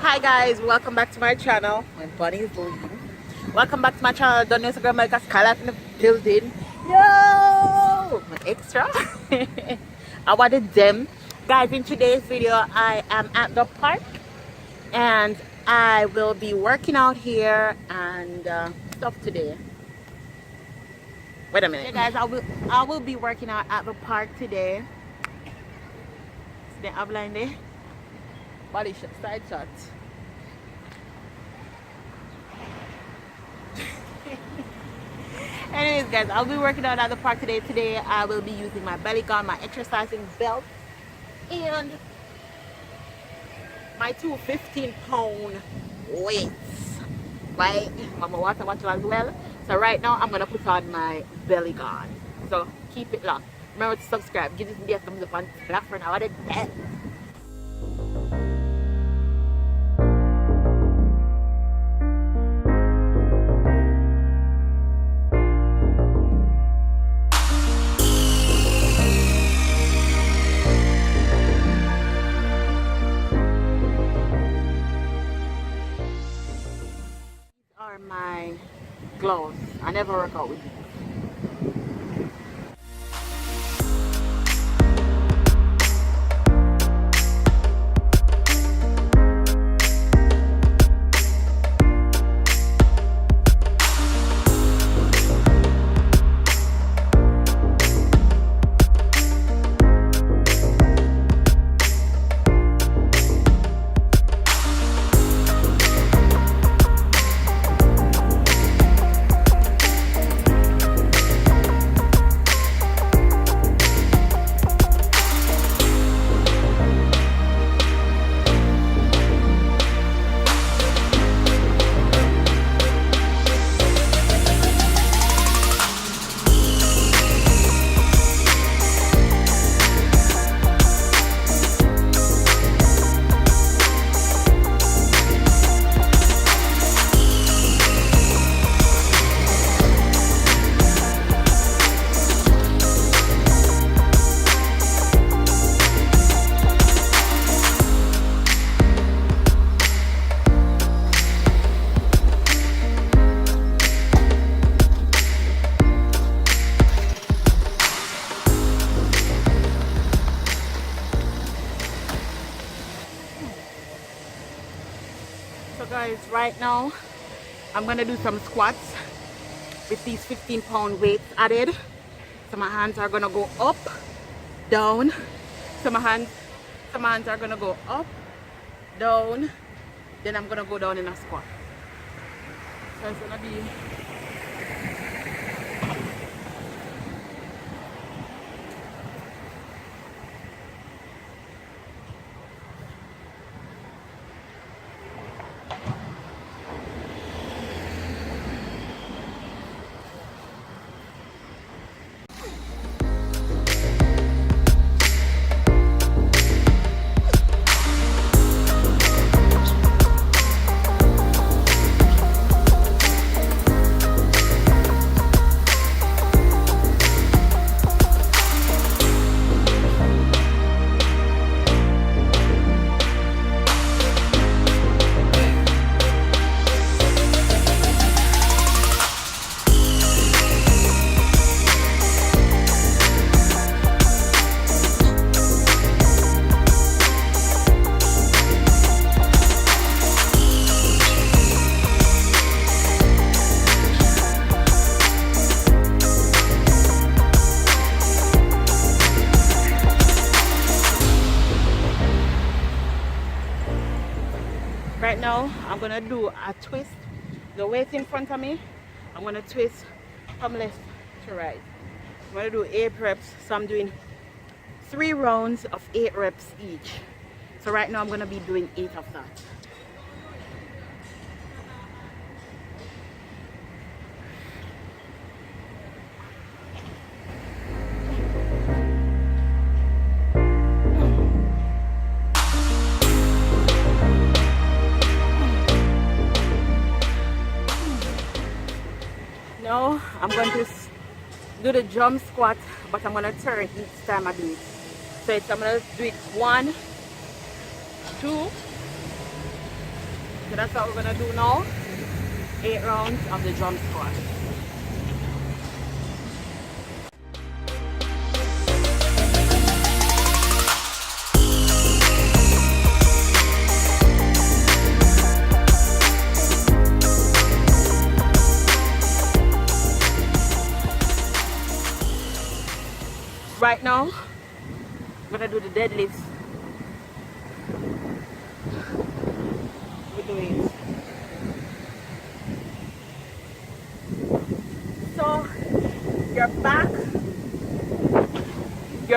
Hi guys, welcome back to my channel. My bunny is leaving. Welcome back to my channel. Don't know Instagram MELICASKYLIFE in the building. Yo! My extra. I wanted them. Guys, in today's video, I am at the park and I will be working out here and stuff today. Wait a minute. Hey guys, I will be working out at the park today. Then I'm blind there. Body shot, side shot. Anyways guys, I'll be working out at the park today. Today I will be using my belly gun, my exercising belt, and my two 15-pound weights. Right? Mama water bottle as well. So right now I'm gonna put on my belly gun. So keep it locked. Remember to subscribe, give this video a thumbs up and clap for now. My gloves. I never work out with these. So guys, right now I'm gonna do some squats with these 15-pound weights added. So my hands are gonna go up, down. So my hands are gonna go up, down. Then I'm gonna go down in a squat. So it's gonna be right now I'm gonna do a twist. The weight in front of me, I'm gonna twist from left to right. I'm gonna do 8 reps. So I'm doing 3 rounds of 8 reps each. So right now I'm gonna be doing 8 of that. Now I'm going to do the jump squat, but I'm going to turn each time I do it. So I'm going to do it 1, 2, that's what we're gonna do now. 8 rounds of the drum squat. Right now, I'm gonna do the deadlifts. We're doing it. So your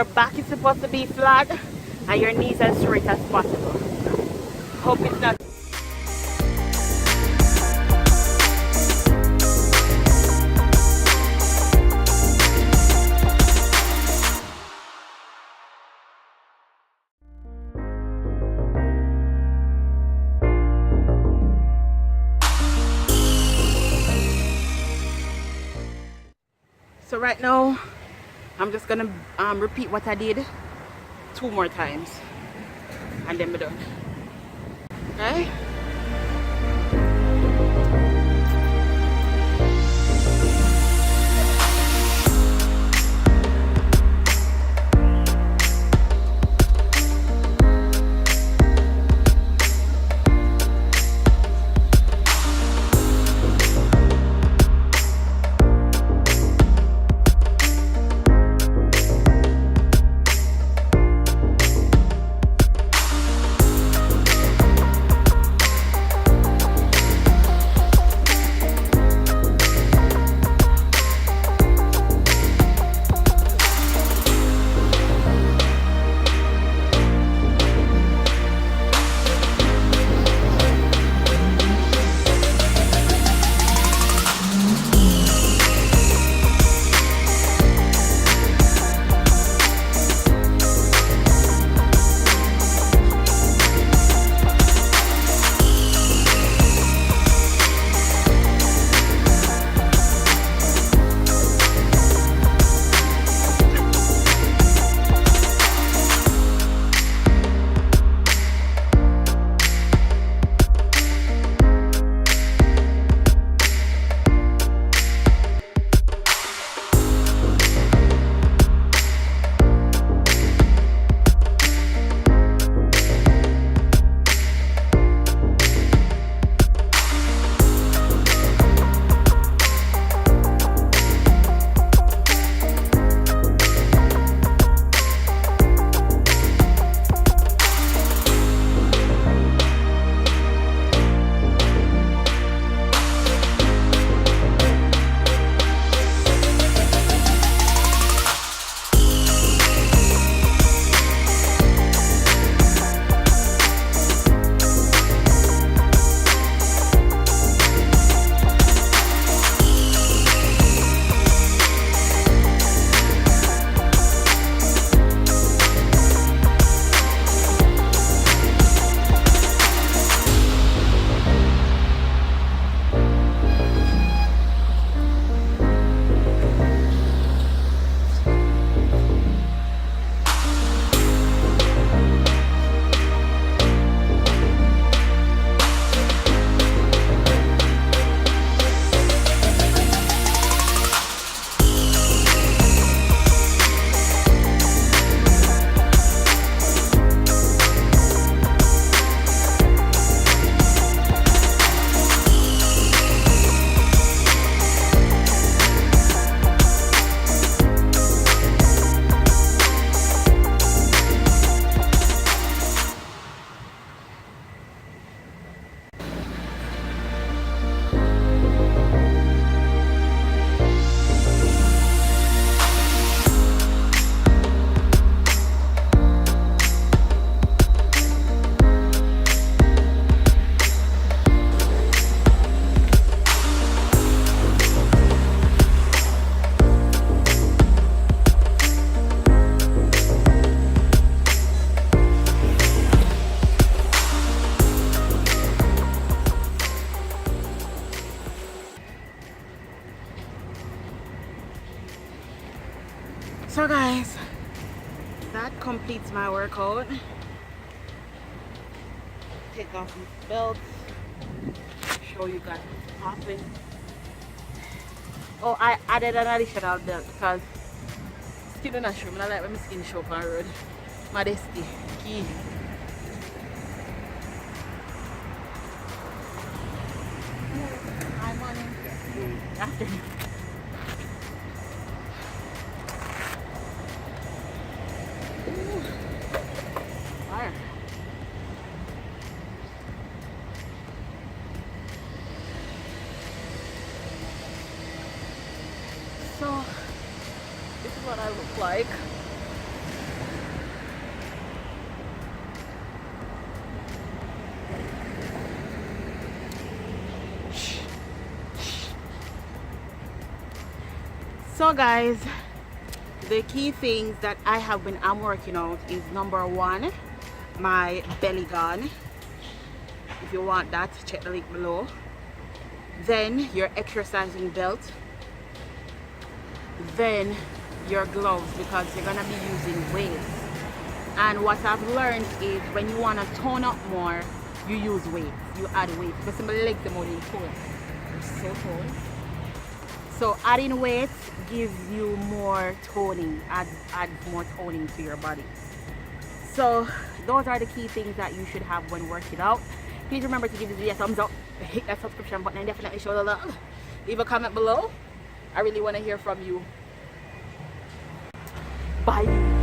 back is supposed to be flat and your knees as straight as possible. Hope it's not. So right now, I'm just gonna repeat what I did 2 more times, and then we're done. Okay? So guys, that completes my workout. Take off my belt. show you guys what's popping. Oh, I added an additional belt because skin in a show. I like when my skin show up on the road. Modesty, key. Hi, morning. Afternoon. Fire. So, this is what I look like. So guys, the key things that I have been working out is number one, my belly gun. If you want that, check the link below. Then your exercising belt. Then your gloves, because you're gonna be using weights. And what I've learned is when you wanna tone up more, you use weights. You add weights. Because my legs are more than tone. They're so toned. So adding weights gives you more toning, adds more toning to your body. So those are the key things that you should have when working out. Please remember to give this video a thumbs up, hit that subscription button, and definitely show the love. Leave a comment below. I really want to hear from you. Bye.